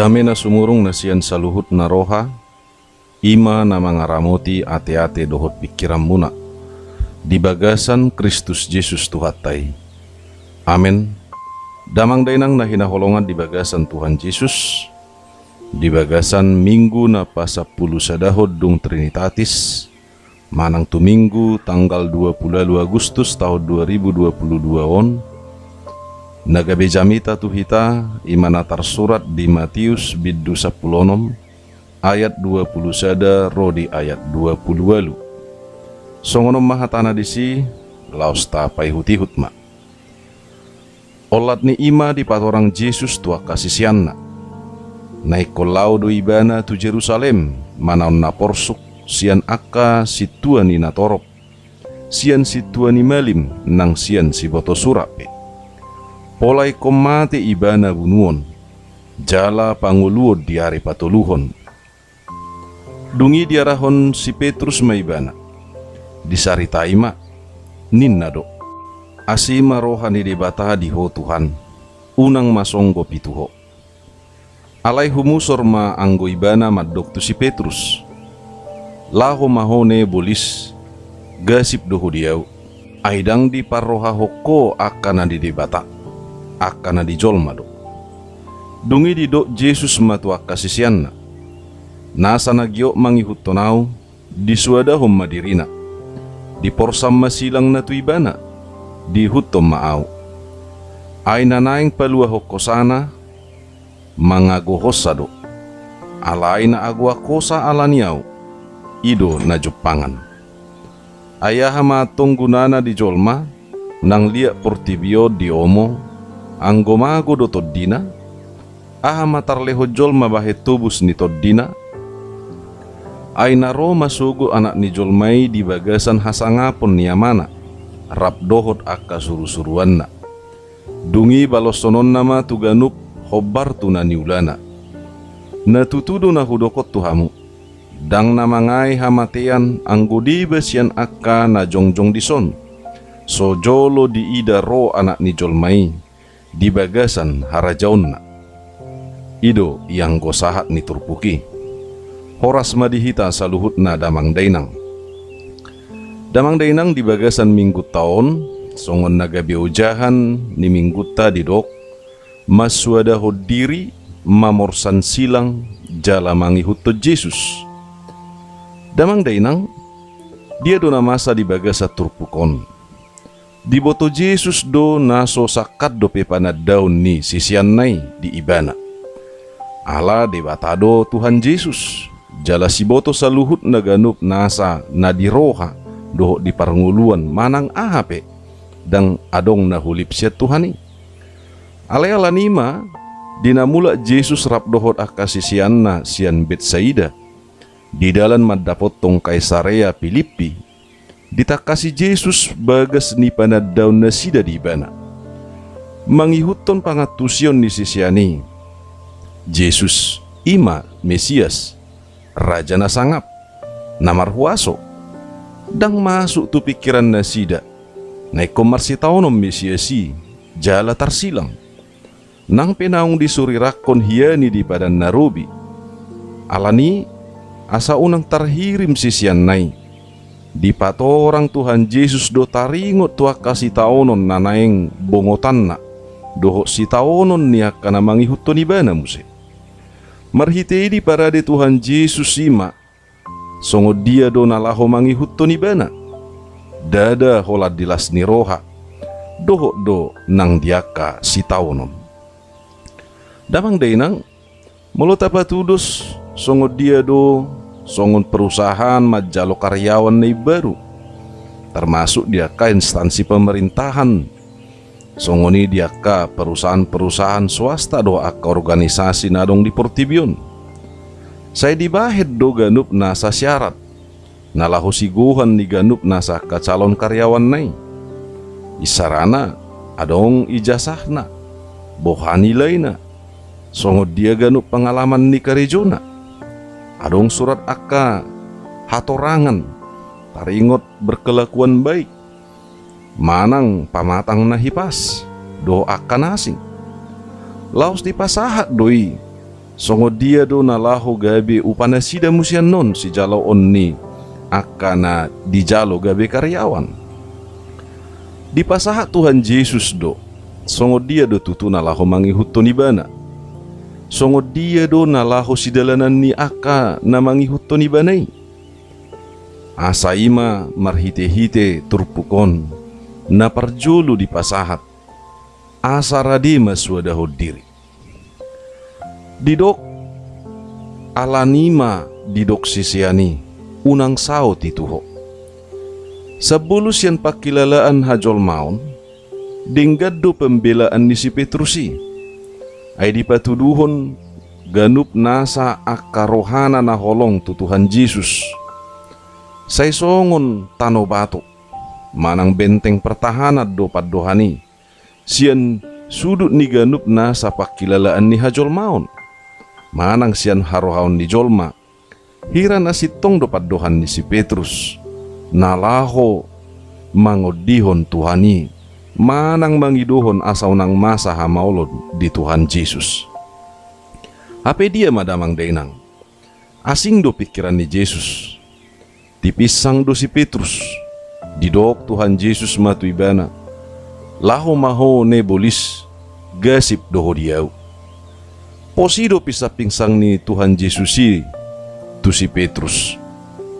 Dame na sumurong na siyan sa luhut na roha, ima na mga ramoti ate-ate dohot pikiran muna. Di bagasan Kristus Jesus Tuhatay. Amen. Damang dainang na hinaholongan di bagasan Tuhan Yesus, di bagasan minggu na pasapuluh sadahod dung Trinitatis, manang tuminggu tanggal 22 Agustus tahun 2022 on, nagabejamita tuhita imana tarsurat di Matius biddu 10 ayat 20 sada rodi ayat 20 walu. Songonom mahatana disi laos tapai hutihut ma. Olat ni ima di patorang Yesus tua kasisianna. Naik kolau do ibana tu Jerusalem manaon na porsuk sian aka si tua ni natorop. Sian si tua ni malim nang sian si boto surape. Polai komate ibana bunuon. Jala panguluod diari patuluhon. Dungi diarahon si Petrus maibana. Disarita ima ninna do. Asima rohani debata diho Tuhan, unang masonggo pituho. Alay humusor ma anggo ibana madok tu si Petrus. Laho mahone bolis, gasip doho diau, aidang di parroha hoko akana di debata, akana di jolma do. Dungi di do Jesus matua kasisianna. Nasa nagyo mangihut tonau, disuadahom madirina. Di porsam masilang na tu ibana. Di hutom maaw ay nanaing palua hokosana mga gohosado alay na agwa kosa alaniaw ido na jupangan ayaha matong gunana di jolma nang liya portibio di omo ang gomago do toddina aha matarleho jolma bahe tubus ni toddina ay naro masugo anak ni jolmay di bagasan hasangapon niyamana rap dohot akka suru-suruanna. Dungi balosonon nama tuganup hobar tuna niulana. Natutudo na hudokot tuhamu. Dang namangai hamatean anggodi besian akka na jongjong dison. So jolo di ida ro anak ni jolmai. Di bagasan harajaonna. Ido yang gosahat ni turpuki. Horas madihita saluhut na damang dainang. Damang dainang di bagasan minggu tahun, songon nagabi ujahan ni minggu ta di dok, maswada hodiri mamorsan silang jala mangihutto Yesus. Damang dainang, dia do namasa di bagasa turpukon. Di boto Yesus do naso sakat do pepana daun ni sisian nai di ibana. Ala debatado Tuhan Yesus, jala si boto saluhut naganup nasa nadiroha. Doh di parnguluan manang ahape dang adong na hulip siya Tuhani. Alay-ala nima dinamula Yesus rap dohot akasisian na sian Betsaida di dalan madapot tong Kaisarea Filipi ditakasi Yesus bagas ni panadaw na sida di bana mangihuton pangatusyon ni sisiani Yesus ima Mesias Raja na sangap namarhuaso dang masuk tu pikiran nasida naik komarsi taonom Mesiasi jala tarsilang nang penaung disuri rakon hiani di padan narobi alani asa unang tarhirim sisian nai di patorang Tuhan Yesus do taringot tua kasih taonon nanaeng bongotan na doho si taonon niya kana mangihuton ibana muse marhitei di parade Tuhan Yesus sima songo dia do nalaho mangihutto ni bana dada hola dilas ni roha doho do nang diaka si taonom damang dainang mulut apa tudus songo dia do songon perusahaan majalo karyawan ni baru termasuk diaka instansi pemerintahan songoni diaka perusahaan-perusahaan swasta do aka organisasi nadong di Portibion. Saya dibahed do ganup nasa syarat nalahu siguhan ni ganup nasa kacalon karyawan nai isarana adong ijasahna bohani laina songo dia ganup pengalaman ni karejona adong surat akka hatorangan taringot berkelakuan baik manang pamatang nahipas do akan asing laos dipasahat doi Songo dia do nalaho gabe upana sida musian non si jalo onni akana di jalo gabe karyawan. Di pasaha Tuhan Yesus do, songo dia do tutu nalaho mangihut tonibana. Songo dia do nalaho si dalanan ni aka na mangihut tonibanai. Asa ima marhite-hite turpukon na parjulu di pasahat. Asa radima suadaho diri. Didok alanima didok sisiani unang sao tituho. Sebulu sian pakilalaan hajol maun denggado pembelaan ni si Petrusi. Ay dipatuduhon ganup nasa akarohana na holong tu Tuhan Yesus. Say songon tano bato manang benteng pertahanan do padohani sian sudut ni ganup nasa pakilalaan ni hajol maun. Manang sian harohaon ni jolma hira nasitong do padohan ni si Petrus nalaho mangodihon Tuhani manang mangiduhon asaw nang masa hamaulod di Tuhan Yesus. Hape dia madamang dainang asing do pikiran ni Yesus tipisang do si Petrus didok Tuhan Yesus matuibana laho maho ne bolis gasip doho diau. Posido pisa pingsang ni Tuhan Yesusi tu si Petrus.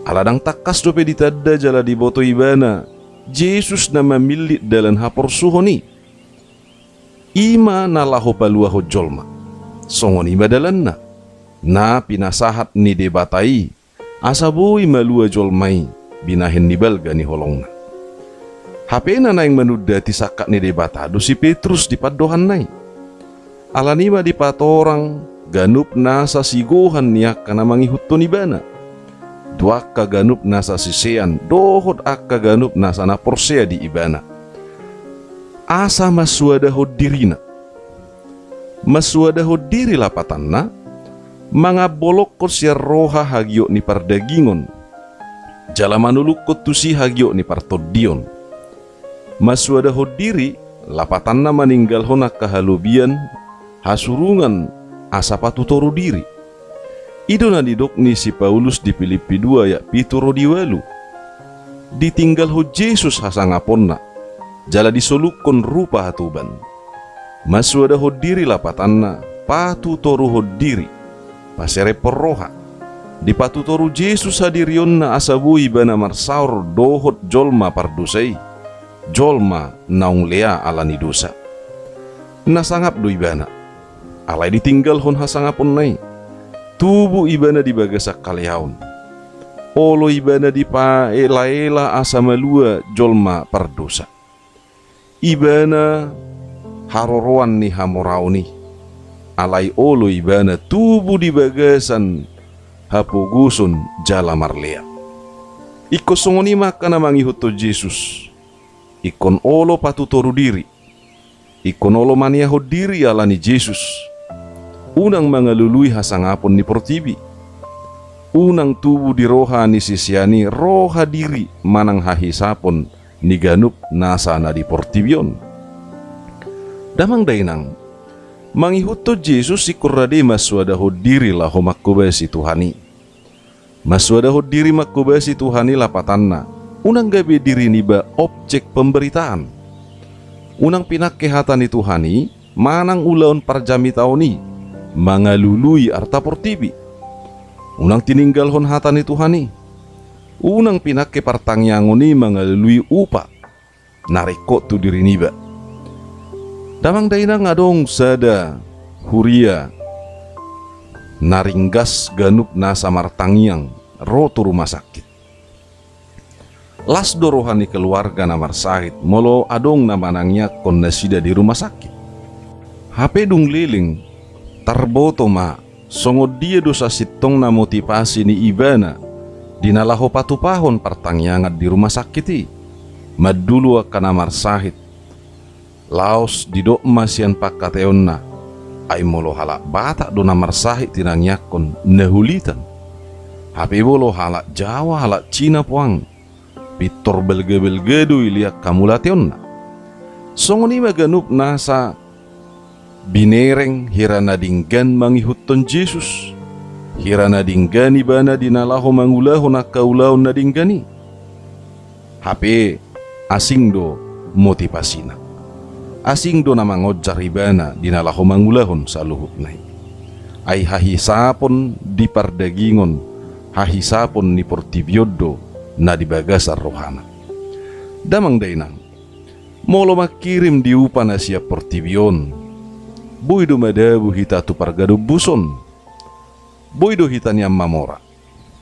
Aladang takas dope ditada jala di boto ibana. Yesus na mamilit dalan hapor suhoni. Ima nalaho paluaho jolma. Songon ima dalan na pinasahat ni debatai. Asabui malua jolmai binahin ni balga ni holongna. Hapena na yang menudati sakat ni debatado si Petrus di padohan nai. Alanima di patorang ganup nasa sigohan niya kana mangihut tonibana. Duaka ganup nasa sisean dohod akka ganup nasa na porsea di ibana. Asa masuadaho dirina. Masuadaho diri lapatanna mga bolok ko siya roha hagyo ni pardagingon. Jala manuluk ko tusi hagyo ni partodion. Masuadaho diri lapatanna maninggal honak kahalubian hasurungan asa patutoru diri. Ido na didok ni si Paulus di Filipi 2 ya pituro diwalu. Ditinggal ho Yesus hasangaponna. Jala disolukon rupa hatuban. Masuada ho diri lapatanna patutoru ho diri. Pasere porroha. Di patutoru Yesus hadirion na asabui bana marsaur dohot jolma pardusai. Jolma naung lea alani dosa. Nasangap do ibana. Alay ditinggal hon hasangapon nai. Tubuh ibana di bagasak kaliaun. Olo ibana di paela-ela asa malua jolma pardosa. Ibana haroroan ni hamorauni. Alay olo ibana tubuh di bagasan hapogusun jala marlea. Iko songoni makana mangihuto Yesus. Ikon olo patutoru diri. Ikon olo maniaho diri alani Yesus. Unang mga lului hasangapon ni portibi. Unang tubuh di roha ni sisiani roha diri manang hahisapon ni ganup nasa na di portibion. Damang dainang mangihuto Yesus ikurade maswadaho diri lah homakubasi Tuhani. Maswadaho diri makubasi Tuhani lapatanna. Unang gabi diri niba objek pemberitaan. Unang pinakehatan ni Tuhani manang ulaon parjami taoni. Mangalului arta portibi. Unang tininggal hon hata ni Tuhani. Unang pinake partangyangoni mangalului upa. Nareko tu diri niba. Damang dainang adong sada huria. Naringgas ganup nasa martangyang roto rumah sakit. Las dorohani keluarga namar sahit molo adong namanangnya kondasida di rumah sakit. HP dung liling tarboto ma songo dia dosa sitong na motivasi ni ibana dinalaho patupahon partangyangat di rumah sakiti madulu akan namar sahit laos didok masian pakateon na ay molo halak batak do namar sahit tinangyakon nahulitan HP bolo halak Jawa halak Cina puang pitor belge-belge do iliak kamulateon na songo ni maganup nasa Binereng hirana dinggan mangihutton Jesus, hirana dinggani bana dinalaho mangulaho nakaulaon na dinggani. Hape asing do motivasina, asing do na mangojar ibana dinalaho mangulahon sa luhut nai. Ay hahisapon di pardagingon, hahisapon ni portibiodo na di bagasar rohana. Damang dainang, molo makirim di upa na siya portibion, buido madabu hita tu pargado buson, buido hita niyam mamora,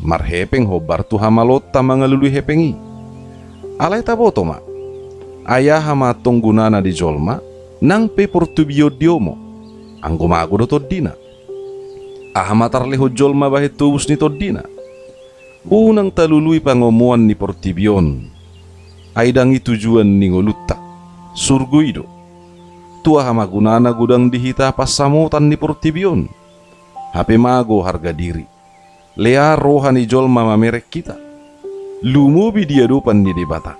marhepeng hobar tu hamalota mga lului hepengi. Alay taboto ma, ayah hama tonggunana di jolma, nang pe portibio diomo, ang gumago do todina. Ahama tarleho jolma bahit tubus ni todina. Unang talului pangomuan ni portibion, ay dangi tujuan ni ngolutak, surguido. Tua hama gunana gudang dihita pasamutan ni portibion. Hape mago harga diri. Lea rohani jolma mamerek kita. Lumubi dia dupan ni debata.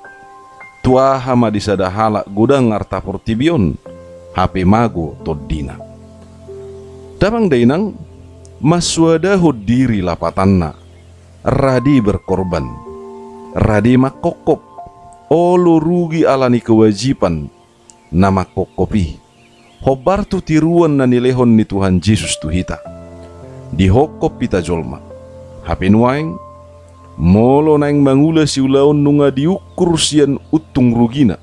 Tua hama disadahala gudang arta portibion. Hape mago todina. Damang dainang maswadaho diri lapatanna. Radi berkorban. Radi makokop. Olo rugi alani kewajiban. Nama kokopi. Hobar tu tiruan na nilehon ni Tuhan Yesus tuhita. Dihokop pita jolma. Hape nuaing. Molo naing mangula si ulaon nunga diukur sian utung rugina.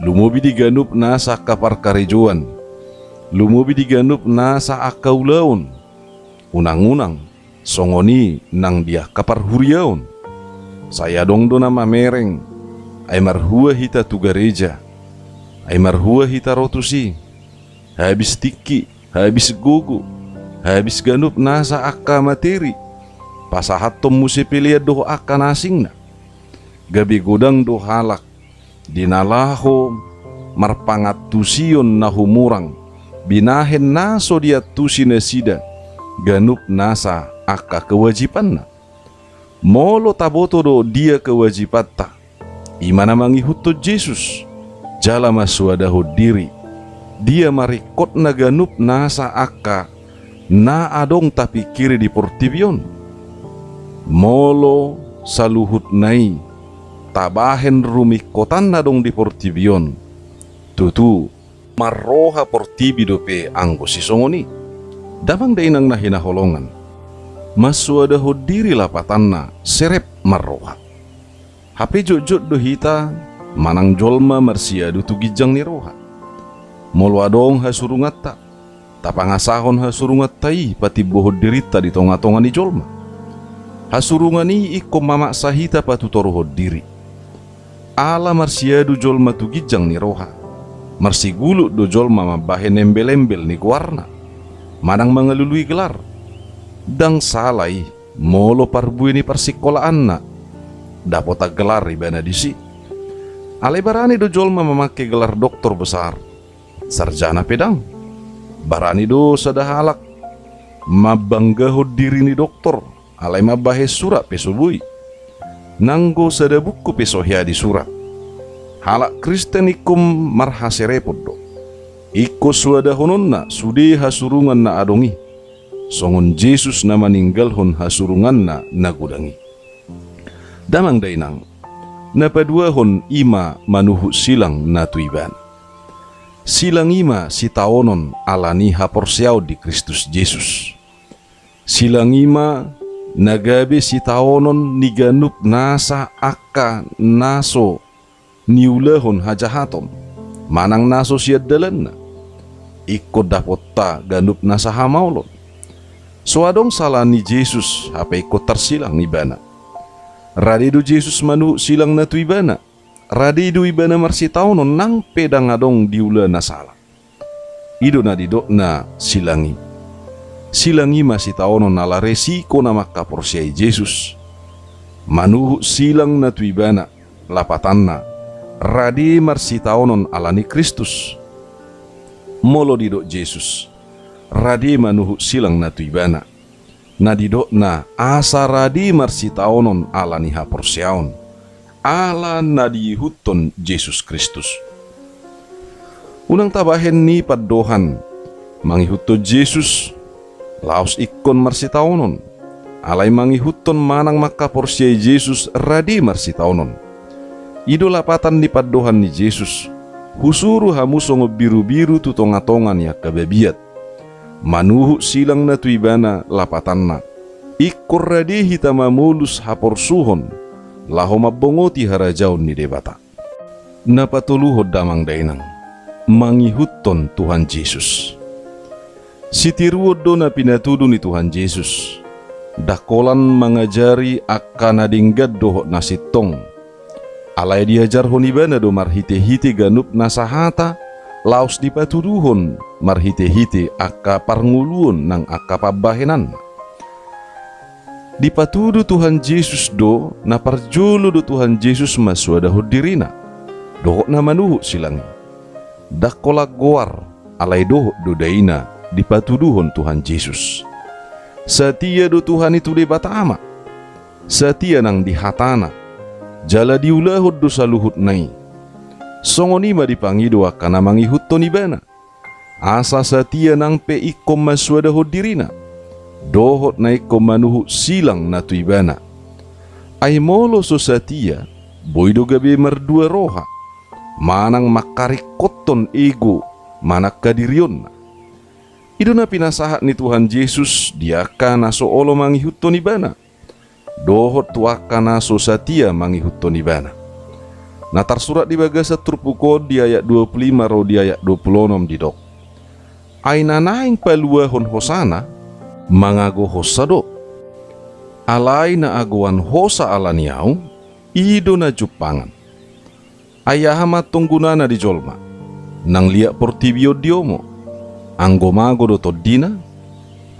Lumobi diganup nasa kapar karejoan. Lumobi diganup nasa akaulaon. Unang-unang songoni nang dia kapar huriaon. Saya dong do nama mereng. Ay marhua hita tu gereja. Ay marhua hita rotusi. Habis tiki, habis gugu, habis ganup nasa akka materi. Pasahatom musipilia do akan asingna. Gabi godang do halak. Dinalaho marpangat tusion na humurang. Binahen naso dia tusina sida. Ganup nasa aka kewajiban na. Molo taboto do dia kewajibatta. Imana mangihuto Jesus. Jala maswadaho diri. Dia marikot na ganup nasa aka. Na adong tapi kiri di portibion. Molo saluhut nai tabahen rumikotan na dong di portibion. Tutu marroha portibido pe anggo sisongoni. Damang dainang nahinaholongan. Maswadaho diri lapatanna serep marroha. Hape jojot do hita manang jolma marsiadu tu gijang ni roha. Molo adong hasurungat ta. Tapangasahon hasurungat tai pati bohod dirita di tonga-tonga ni jolma. Hasurungani iko mama sahita patutoroho diri. Ala marsiadu jolma tu gijang ni roha. Marsigulu do jolma mabahen embel-embel ni kuarna. Manang mangalului gelar. Dang salai molo parbui ni persikolaan na. Dapota gelar ibana disi. Alebarani do jolma memakai gelar doktor besar. Sarjana pedang. Barani do sadahalak. Mabanggaho diri ni doktor. Alay mabahe surat pesubui. Nanggo sada buku pesohya di surat. Halak Kristen ikum marhaserepot do. Iko suada hononna sudi hasurungan na adongi. Songon Jesus na maninggalhon hasurungan na nagudangi. Damang dainang. Napaduahon ima manuhu silang na tuiban. Silang ima si taonon alani haporsiaw di Kristus Jesus. Silang ima nagabe si taonon niganup nasa aka naso niulahon hajahaton. Manang naso siya dalan na. Ikot dapota ganup nasa hamaulon. Suadong salah ni Jesus apa ikut tersilang ni bana. Radidu Jesus manu silang na tu ibana. Radidu ibana marsi taonon nang pedang adong diula na salah. Ido na didok na silangi. Silangi masih taonon nala resiko na makaporsiay Jesus. Manuhu silang na tuibana lapatanna. Radi marsi taonon alani Kristus. Molo didok Jesus. Radi manuhu silang na tuibana. Na didok na asa radi marsi taonon alani haporsiaon. Ala na dihuton Jesus Kristus. Unang tabahen ni paddohan mangihutto Jesus laos ikkon marsitaunon, alay mangihutton manang makaporsiay Jesus radi marsitaunon. Ido lapatan ni paddohan ni Jesus, husuru hamusongo biru-biru tu tonga-tongan ya kababiat. Manuhu silang na tuibana lapatanna. Ikkor radi hita mamulus haporsuhon, laho mabongoti harajaon ni debata. Napatuluhod damang dainang, mangihutton Tuhan Yesus. Sitiruod do na pinatudo ni Tuhan Yesus. Dakolan mangajari akan adinggad dohok nasitong. Alay diajar honibana do marhite-hite ganup nasahata, laos dipatuduhon marhite-hite akka parnguluon ng akka pabahenan. Dipatudu Tuhan Yesus do na parjulo do Tuhan Yesus maswadahod dirina. Dohok na manuhu silangi. Dakola goar alay dohok do daina dipatuduhon Tuhan Yesus. Setia do Tuhan itu debata ama. Setia nang dihatana. Jala diulahod do saluhut nai. Songonima dipangido akan mangihutto nibana. Asa setia nang pe ikom maswadahod dirina. Dohot na ikom manuhu silang na tuibana. Ay molo so setia, boydo gabi merdua roha. Manang makarikoton ego, manak kadirion. Ido na pinasahat ni Tuhan Yesus, diaka naso olo mangihutto nibana. Dohot tuaka naso setia mangihutto nibana. Nah tersurat di bagasa Trupukod di ayat 25 ro di ayat 26 di dok. Aina naing paluahon hosana mangago hosado. Alai na aguan hosa alaniau ido na jupangan. Ayahama tunggunana di jolma. Nang liak portibio diomo. Anggomago do toddina.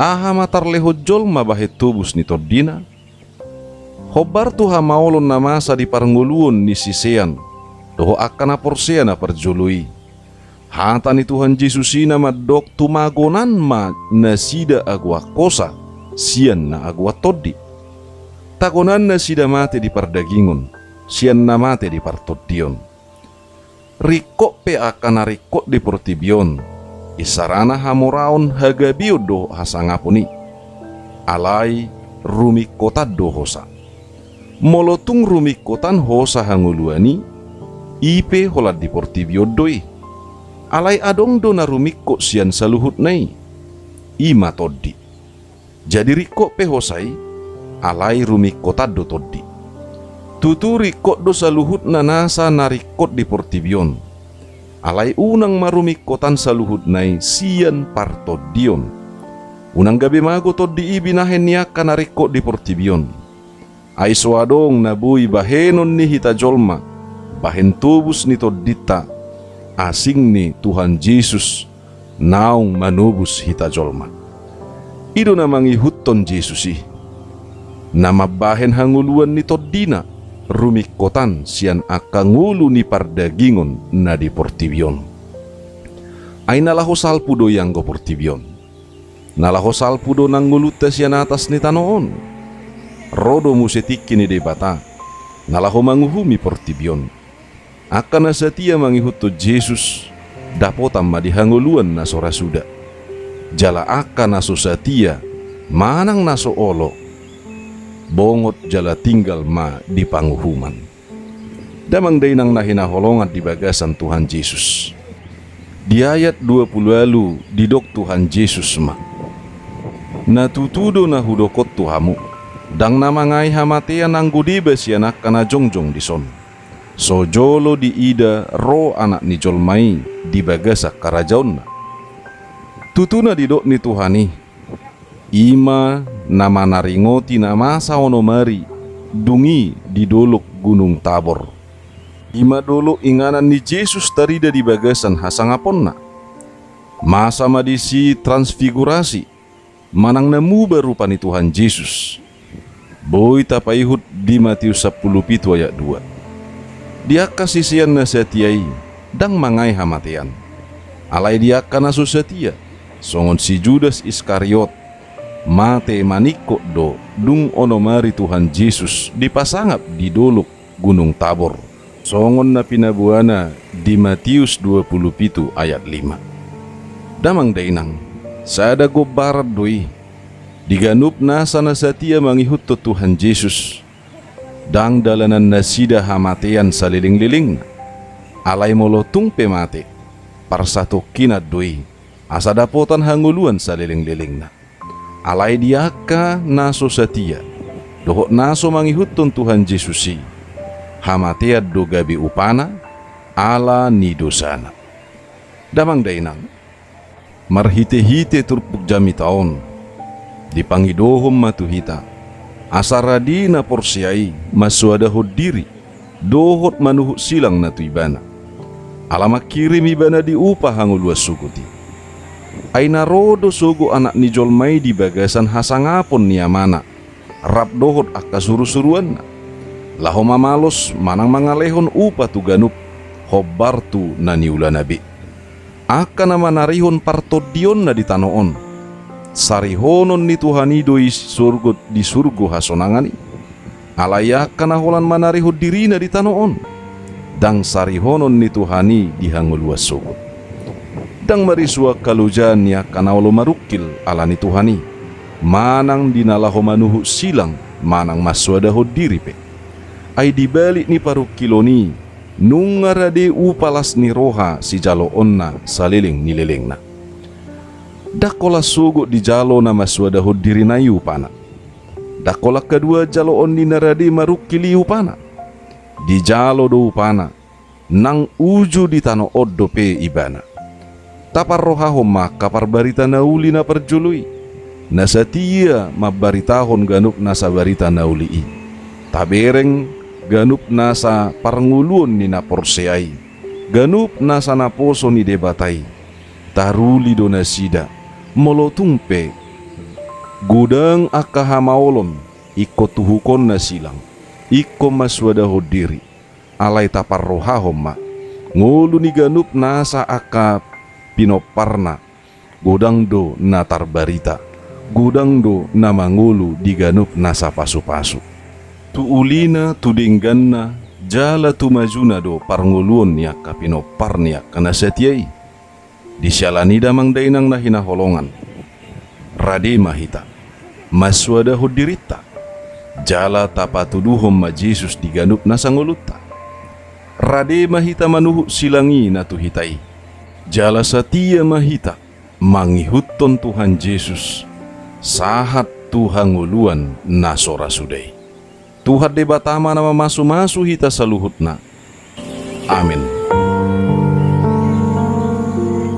Ahama tarleho jolma bahe tubus ni toddina. Hobar tu hamaolon na masa di parnguluon ni sisean, doho akan aporsean na perjului. Hata ni Tuhan Yesus ina madok tumagonan ma nasida agwa kosa, sian na agwa toddi. Tagonan na sida mate di pardagingon, sian na mate di partoddion. Rikok pe akan rikok di portibion, isarana hamoraon hagabio do hasangapuni. Alai rumikotad do hosa. Molotung rumikotan hosa hanguluani, ipe holat di portibio doi. Alai adong do na rumikko sian saluhut nai, ima toddi. Jadi rikko pe hosai, alai rumikotad do toddi. Tutu rikko do saluhut na nasa narikot di portibion. Alai unang marumikotan saluhut nai sian partodion. Unang gabi mago toddi ibinahen niya kanarikot di portibion. Ay swadong nabui bahenon ni hita jolma, bahen tubus ni toddita, asing ni Tuhan Yesus, naung manubus hita jolma. Ido na mangihutton Yesusi, nama bahen hanguluan ni toddina, rumikotan sian akangulu ni pardagingon na di portibion. Ay nalaho salpudo yang go portibion, nalaho salpudo nang nguluta sian atas ni tanoon. Rodo musetiki ni debata, nalaho manguhumi portibion. Akan setia mangihutto Yesus, dapotam madihanguluan na sorasuda. Jala akan naso setia, manang naso olo. Bongot jala tinggal ma di panguhuman. Damang dainang nahinaholongan di bagasan Tuhan Yesus. Di ayat 20 lalu didok Tuhan Yesus ma. Natutudo na hudokot tuhamu. Dang namangai hamatean anggudibe sianak kana jongjong dison. Sojolo di ida ro anak ni jolmai di bagasa karajaonna. Tutuna didok ni Tuhani. Ima nama naringoti nama saonomari dungi di dolok gunung Tabor. Ima dolo inganan ni Yesus tarida di bagasan hasangaponna. Masa madisi transfigurasi manang namu barupa ni Tuhan Yesus. Boy tapaihut di Matius 10 ayat 2. Dia kasisian na setiai dang mangai hamatean. Alai dia kana setia. Songon si Judas Iskariot mate maniko do dung onomari Tuhan Yesus dipasangap di dolok gunung Tabor. songon na pinabuana di Matius 27 ayat 5. Damang dainang sada go barat doi diganup na sana satia mangihut to Tuhan Yesus dang dalanan nasida hamatean saliling-liling alai molotung pemate parsato kinat doi asa dapotan hanguluan saliling-liling na alai diaka naso satia dohok naso mangihut ton Tuhan Yesusi hamatea do gabi upana ala ni dosana. Damang dainang marhite-hite turpuk jami taon dipangidohom matuhita asaradi na porsiai masuada diri dohot manuhut silang na tuibana alama kirim ibana di upah hangulua sukuti aina rodo sogo anak ni jolmai di bagasan hasangapon niamana rap dohot akka suru-suruan laho mamalos manang mangalehon upah tu ganup hobbartu na niula nabi aka nama narihon partodion na di tanoon sarihonon ni Tuhanido di surgo hasonangani alayaka na holan manariho dirina di tanoon dang sarihonon ni Tuhani di hanguluas sugot dang marisua kalujan ya kanaulo marukil ala ni Tuhani manang dinalaho manuhu silang manang maswadaho diri pe ay dibalik ni parukiloni nungarade upalas ni roha si jalo onna saliling nililingna dakola sugo di jalo na maswadaho diri na upana dakola kedua jalo onni narade marukili upana di jalo do upana nang uju di tano oddo pe ibana tapar roha homa kapar barita nauli na perjului nasatia mabaritahon ganup nasa barita nauli tabereng ganup nasa parnguluon ni naporseai ganup nasa naposo ni debatai taruli donasida molotungpe gudang aka hamaolon iko tuhukon na silang iko maswadaho diri alay tapar rohahom ngulu ni ganup nasa aka pinoparna gudang do natar barita gudang do na mangulu di ganup nasa pasu-pasu tu ulina tu dingganna jala tu majuna do parnguluon niya kapinopar niya kana setiai disyalani damang dainang na hinaholongan rade mahita maswada hudirita jala tapatuduhom ma Jesus diganup na sanguluta rade mahita manuhu silangi na tuhitai jala satia mahita mangihuton Tuhan Yesus sahat Tuhan nguluan na sora sudai Tuhan debatama nama masu-masu hita saluhutna. Amin.